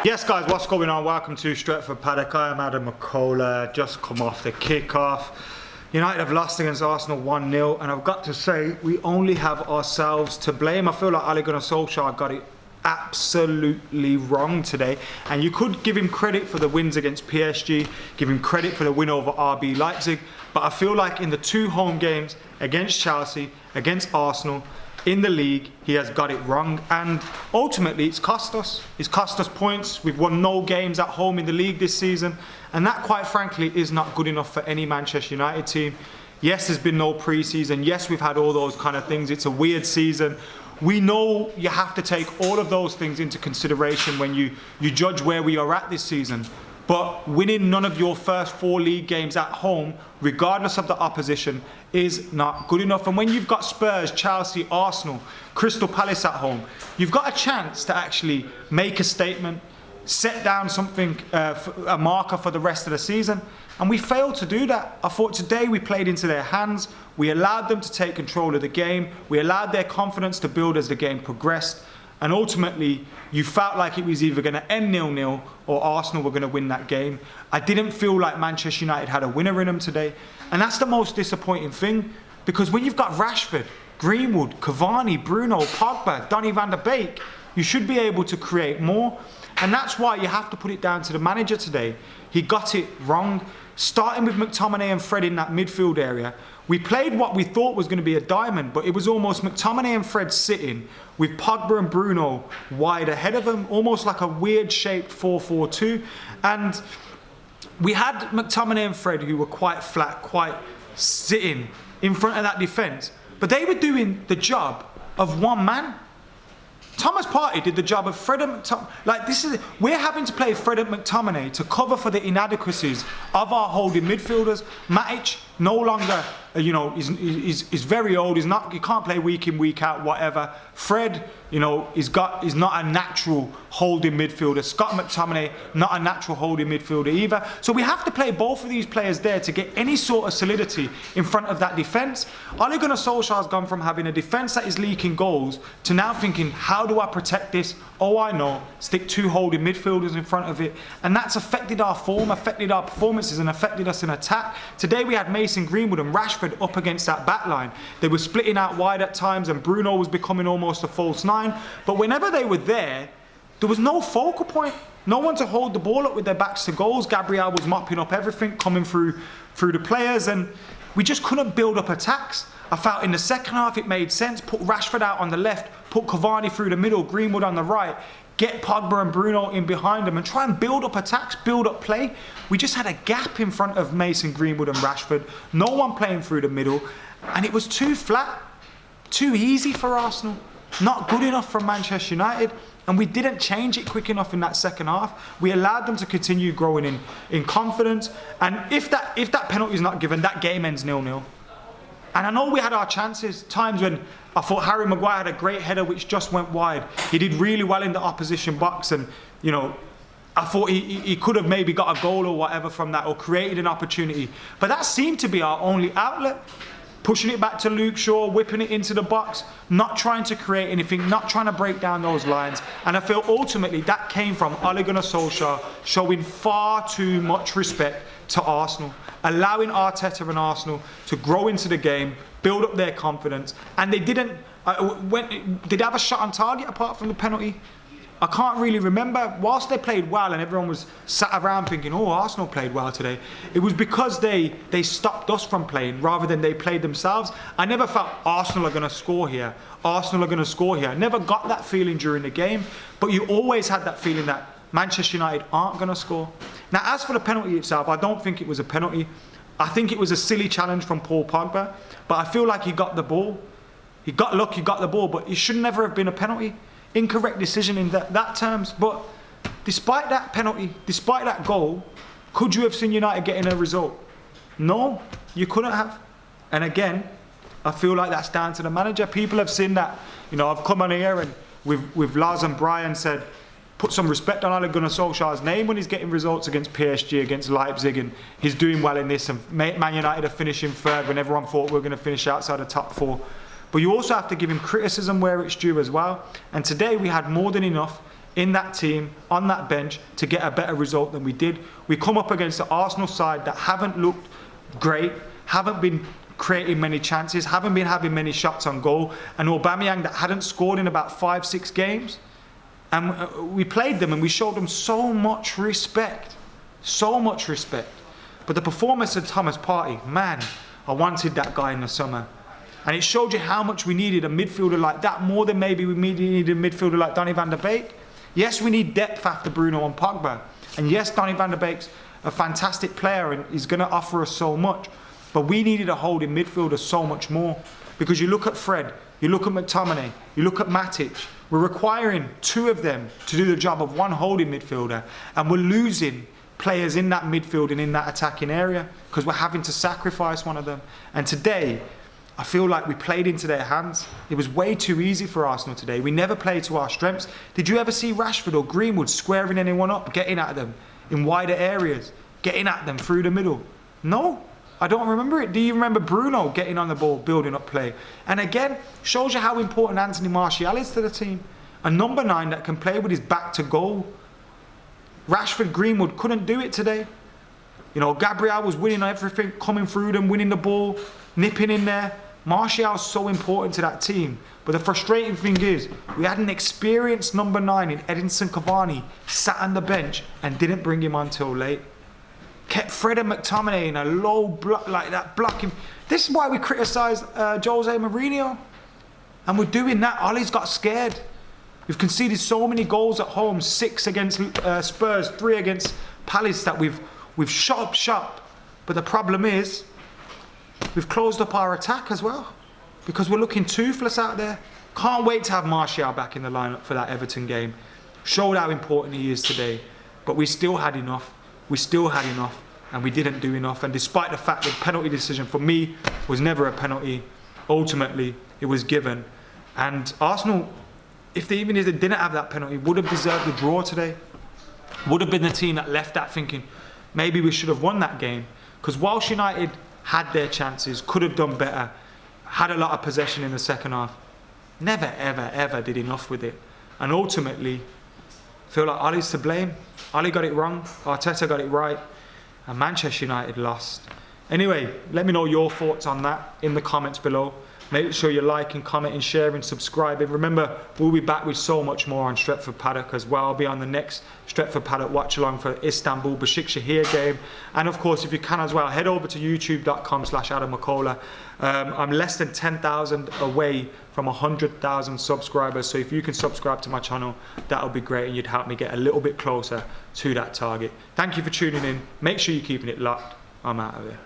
Yes guys, what's going on? Welcome to Stretford Paddock. I am Adam Mckola, just come off the kick-off. United have lost against Arsenal 1-0, and I've got to say, we only have ourselves to blame. I feel like Ole Gunnar Solskjaer got it absolutely wrong today, and you could give him credit for the wins against PSG, give him credit for the win over RB Leipzig, but I feel like in the two home games against Chelsea, against Arsenal, in the league, he has got it wrong, and ultimately it's cost us. It's cost us points. We've won no games at home in the league this season, and that, quite frankly, is not good enough for any Manchester United team. Yes, there's been no pre-season. Yes, we've had all those kind of things. It's a weird season. We know you have to take all of those things into consideration when you judge where we are at this season. But winning none of your first 4 league games at home, regardless of the opposition, is not good enough. And when you've got Spurs, Chelsea, Arsenal, Crystal Palace at home, you've got a chance to actually make a statement, set down something, a marker for the rest of the season. And we failed to do that. I thought today we played into their hands. We allowed them to take control of the game. We allowed their confidence to build as the game progressed. And ultimately, you felt like it was either going to end 0-0 or Arsenal were going to win that game. I didn't feel like Manchester United had a winner in them today. And that's the most disappointing thing, because when you've got Rashford, Greenwood, Cavani, Bruno, Pogba, Donny van der Beek, you should be able to create more. And that's why you have to put it down to the manager today. He got it wrong. Starting with McTominay and Fred in that midfield area, we played what we thought was going to be a diamond, but it was almost McTominay and Fred sitting with Pogba and Bruno wide ahead of them, almost like a weird shaped 4-4-2. And we had McTominay and Fred who were quite flat, quite sitting in front of that defence, but they were doing the job of one man. Thomas Partey did the job of Fred and McTominay. We're having to play Fred and McTominay to cover for the inadequacies of our holding midfielders. Matic no longer, he's very old. He can't play week in, week out, whatever. Fred, is not a natural holding midfielder. Scott McTominay, not a natural holding midfielder either. So we have to play both of these players there to get any sort of solidity in front of that defence. Ole Gunnar Solskjaer has gone from having a defence that is leaking goals to now thinking, how do I protect this? Oh, I know, stick 2 holding midfielders in front of it. And that's affected our form, affected our performances, and affected us in attack. Today we had Mason Greenwood and Rashford up against that back line. They were splitting out wide at times, and Bruno was becoming almost a false 9. But whenever they were there was no focal point. No one to hold the ball up with their backs to goals. Gabriel was mopping up everything, coming through the players, and we just couldn't build up attacks. I felt in the second half it made sense. Put Rashford out on the left, put Cavani through the middle, Greenwood on the right, get Pogba and Bruno in behind them and try and build up attacks, build up play. We just had a gap in front of Mason Greenwood and Rashford. No one playing through the middle, and it was too flat, too easy for Arsenal. Not good enough for Manchester United, and we didn't change it quick enough in that second half. We allowed them to continue growing in confidence, and if that penalty is not given, that game ends 0-0. And I know we had our chances, times when I thought Harry Maguire had a great header which just went wide. He did really well in the opposition box, and I thought he could have maybe got a goal or whatever from that, or created an opportunity. But that seemed to be our only outlet. Pushing it back to Luke Shaw, whipping it into the box, not trying to create anything, not trying to break down those lines. And I feel ultimately that came from Ole Gunnar Solskjaer showing far too much respect to Arsenal, allowing Arteta and Arsenal to grow into the game, build up their confidence. And they didn't, did they have a shot on target apart from the penalty? I can't really remember. Whilst they played well and everyone was sat around thinking, oh, Arsenal played well today, it was because they stopped us from playing rather than they played themselves. I never felt Arsenal are going to score here. Arsenal are going to score here. I never got that feeling during the game, but you always had that feeling that Manchester United aren't going to score. Now, as for the penalty itself, I don't think it was a penalty. I think it was a silly challenge from Paul Pogba, but I feel like he got the ball. He got luck, he got the ball, but it should never have been a penalty. Incorrect decision in that terms. But despite that penalty, despite that goal, could you have seen United getting a result? No, you couldn't have. And again, I feel like that's down to the manager. People have seen that. I've come on here and with Lars and Brian said, put some respect on Ole Gunnar Solskjaer's name when he's getting results against PSG, against Leipzig, and he's doing well in this. And Man United are finishing third when everyone thought we were going to finish outside the top 4. But you also have to give him criticism where it's due as well. And today we had more than enough in that team, on that bench, to get a better result than we did. We come up against the Arsenal side that haven't looked great, haven't been creating many chances, haven't been having many shots on goal, and Aubameyang that hadn't scored in about 5-6 games. And we played them and we showed them so much respect. So much respect. But the performance of Thomas Partey, man, I wanted that guy in the summer. And it showed you how much we needed a midfielder like that, more than maybe we needed a midfielder like Donny van der Beek. Yes, we need depth after Bruno and Pogba. And yes, Donny van der Beek's a fantastic player and he's going to offer us so much. But we needed a holding midfielder so much more. Because you look at Fred, you look at McTominay, you look at Matic. We're requiring two of them to do the job of one holding midfielder. And we're losing players in that midfield and in that attacking area because we're having to sacrifice one of them. And today, I feel like we played into their hands. It was way too easy for Arsenal today. We never played to our strengths. Did you ever see Rashford or Greenwood squaring anyone up, getting at them in wider areas, getting at them through the middle? No, I don't remember it. Do you remember Bruno getting on the ball, building up play? And again, shows you how important Anthony Martial is to the team. A number 9 that can play with his back to goal. Rashford, Greenwood couldn't do it today. You know, Gabriel was winning everything, coming through them, winning the ball, nipping in there. Martial's so important to that team. But the frustrating thing is, we had an experienced number 9 in Edinson Cavani, sat on the bench and didn't bring him on till late. Kept Fred and McTominay in a low block like that, blocking. This is why we criticise Jose Mourinho. And we're doing that. Ollie's got scared. We've conceded so many goals at home, 6 against Spurs, 3 against Palace, that we've shot up shop. But the problem is, we've closed up our attack as well because we're looking toothless out there. Can't wait to have Martial back in the lineup for that Everton game. Showed how important he is today. But we still had enough. We still had enough and we didn't do enough. And despite the fact that the penalty decision for me was never a penalty, ultimately it was given. And Arsenal, even if they didn't have that penalty, would have deserved a draw today. Would have been the team that left that thinking, maybe we should have won that game. Because whilst United had their chances, could have done better, had a lot of possession in the second half, never, ever, ever did enough with it. And ultimately, I feel like Ollie's to blame. Ollie got it wrong, Arteta got it right, and Manchester United lost. Anyway, let me know your thoughts on that in the comments below. Make sure you like and comment and share and subscribe. And remember, we'll be back with so much more on Stretford Paddock as well. I'll be on the next Stretford Paddock watch along for Istanbul Besikshahir game. And of course, if you can as well, head over to youtube.com/Adam Mckola. I'm less than 10,000 away from 100,000 subscribers. So if you can subscribe to my channel, that'll be great. And you'd help me get a little bit closer to that target. Thank you for tuning in. Make sure you're keeping it locked. I'm out of here.